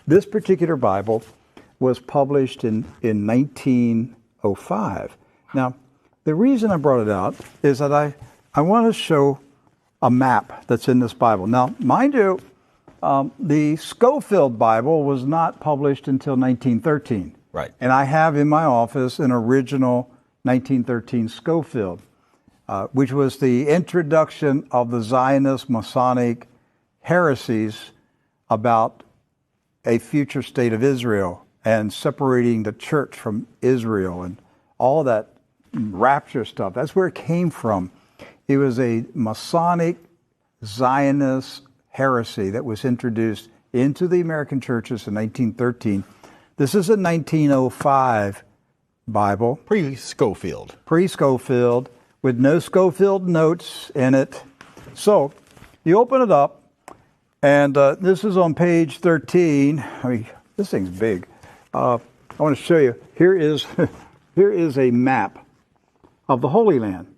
This particular Bible was published in 1905. Now, the reason I brought it out is that I want to show a map that's in this Bible. Now, mind you, the Scofield Bible was not published until 1913. Right. And I have in my office an original 1913 Scofield, which was the introduction of the Zionist Masonic heresies about a future state of Israel and separating the church from Israel and all that rapture stuff. That's where it came from. It was a Masonic Zionist heresy that was introduced into the American churches in 1913. This is a 1905 Bible. Pre-Scofield. Pre-Scofield, with no Scofield notes in it. So, you open it up, and this is on page 13. I mean, this thing's big. I want to show you. Here is a map of the Holy Land.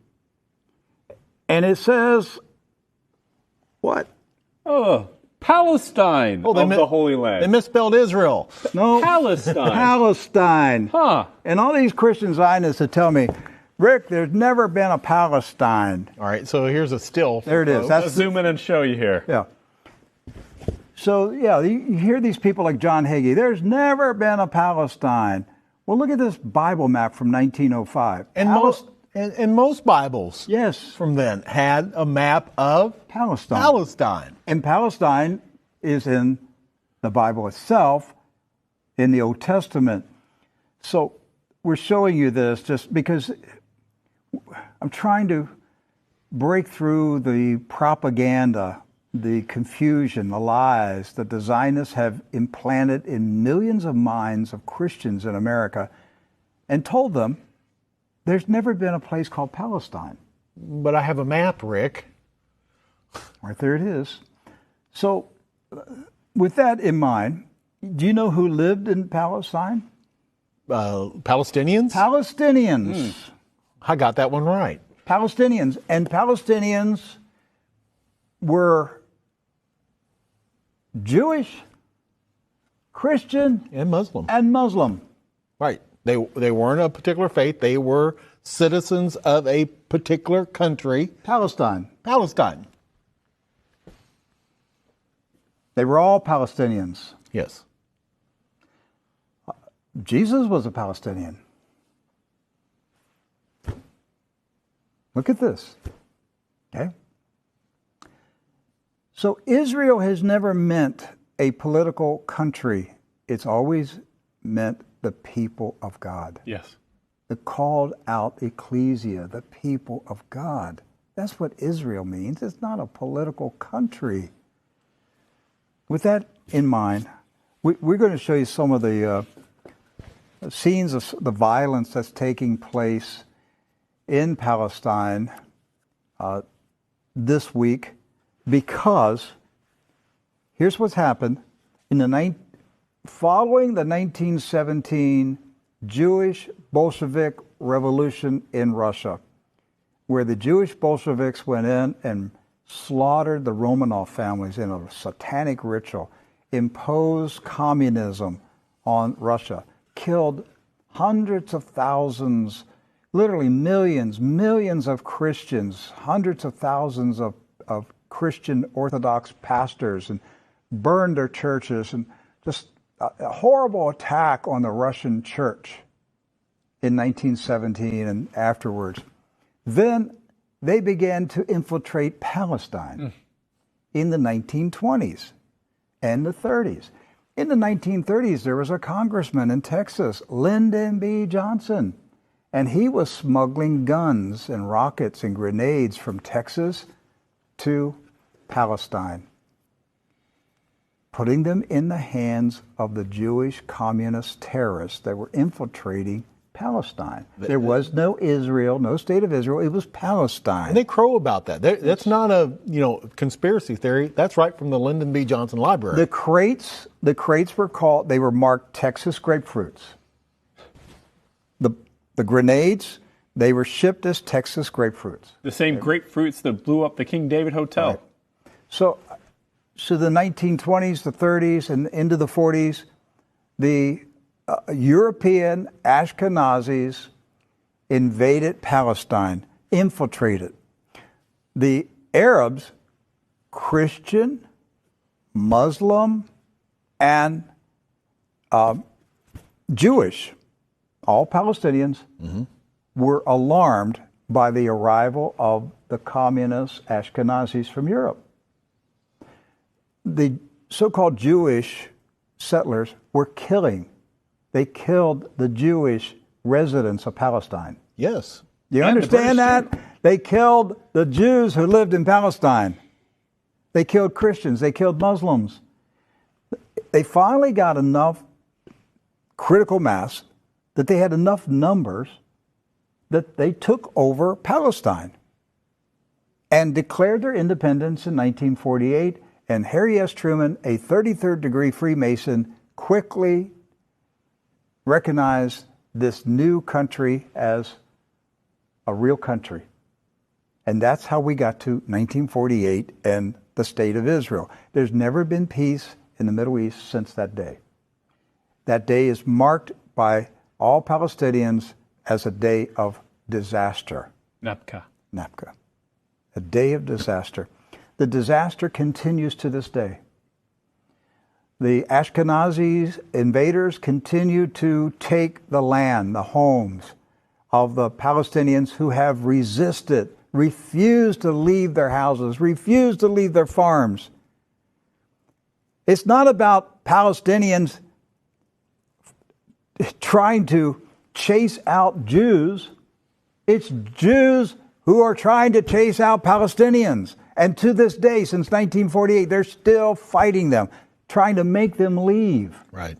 And it says, what? Oh, Palestine of the Holy Land. They misspelled Israel. No. Palestine. Palestine. Huh. And all these Christian Zionists that tell me, Rick, there's never been a Palestine. All right, so here's a still. There it is. Let's zoom in and show you here. Yeah. So, yeah, you hear these people like John Hagee, there's never been a Palestine. Well, look at this Bible map from 1905. And most Bibles Yes. from then had a map of Palestine. And Palestine is in the Bible itself, in the Old Testament. So we're showing you this just because I'm trying to break through the propaganda, the confusion, the lies that the Zionists have implanted in millions of minds of Christians in America and told them there's never been a place called Palestine. But I have a map, Rick. Right there it is. So, with that in mind, do you know who lived in Palestine? Palestinians? Palestinians. I got that one right. Palestinians. And Palestinians were Jewish, Christian, And Muslim. and Muslim. Right. They weren't a particular faith. They were citizens of a particular country. Palestine. Palestine. They were all Palestinians. Yes. Jesus was a Palestinian. Look at this. Okay? So Israel has never meant a political country. It's always meant the people of God. Yes. The called out ecclesia, the people of God. That's what Israel means. It's not a political country. With that in mind, we're going to show you some of the scenes of the violence that's taking place in Palestine this week, because here's what's happened. Following the 1917 Jewish Bolshevik Revolution in Russia, where the Jewish Bolsheviks went in and slaughtered the Romanov families in a satanic ritual, imposed communism on Russia, killed hundreds of thousands, literally millions of Christians, hundreds of thousands of Christian Orthodox pastors, and burned their churches, and just a horrible attack on the Russian church in 1917 and afterwards. Then they began to infiltrate Palestine in the 1920s and the 30s. In the 1930s, there was a congressman in Texas, Lyndon B. Johnson, and he was smuggling guns and rockets and grenades from Texas to Palestine, putting them in the hands of the Jewish communist terrorists that were infiltrating Palestine. There was no Israel, no state of Israel. It was Palestine. And they crow about that. That's not a conspiracy theory. That's right from the Lyndon B. Johnson Library. The crates were marked Texas grapefruits. The grenades, they were shipped as Texas grapefruits. The same grapefruits that blew up the King David Hotel. Right. to the 1920s, the 30s, and into the 40s, the European Ashkenazis invaded Palestine, infiltrated. The Arabs, Christian, Muslim, and Jewish, all Palestinians, were alarmed by the arrival of the communist Ashkenazis from Europe. The so-called Jewish settlers were killing. They killed the Jewish residents of Palestine. Yes. You understand that? They killed the Jews who lived in Palestine. They killed Christians. They killed Muslims. They finally got enough critical mass that they had enough numbers that they took over Palestine and declared their independence in 1948. And Harry S. Truman, a 33rd degree Freemason, quickly recognized this new country as a real country. And that's how we got to 1948 and the State of Israel. There's never been peace in the Middle East since that day. That day is marked by all Palestinians as a day of disaster. Nakba. Nakba. A day of disaster. The disaster continues to this day. The Ashkenazi invaders continue to take the land, the homes of the Palestinians who have resisted, refused to leave their houses, refused to leave their farms. It's not about Palestinians trying to chase out Jews. It's Jews who are trying to chase out Palestinians. And to this day, since 1948, they're still fighting them, trying to make them leave. Right.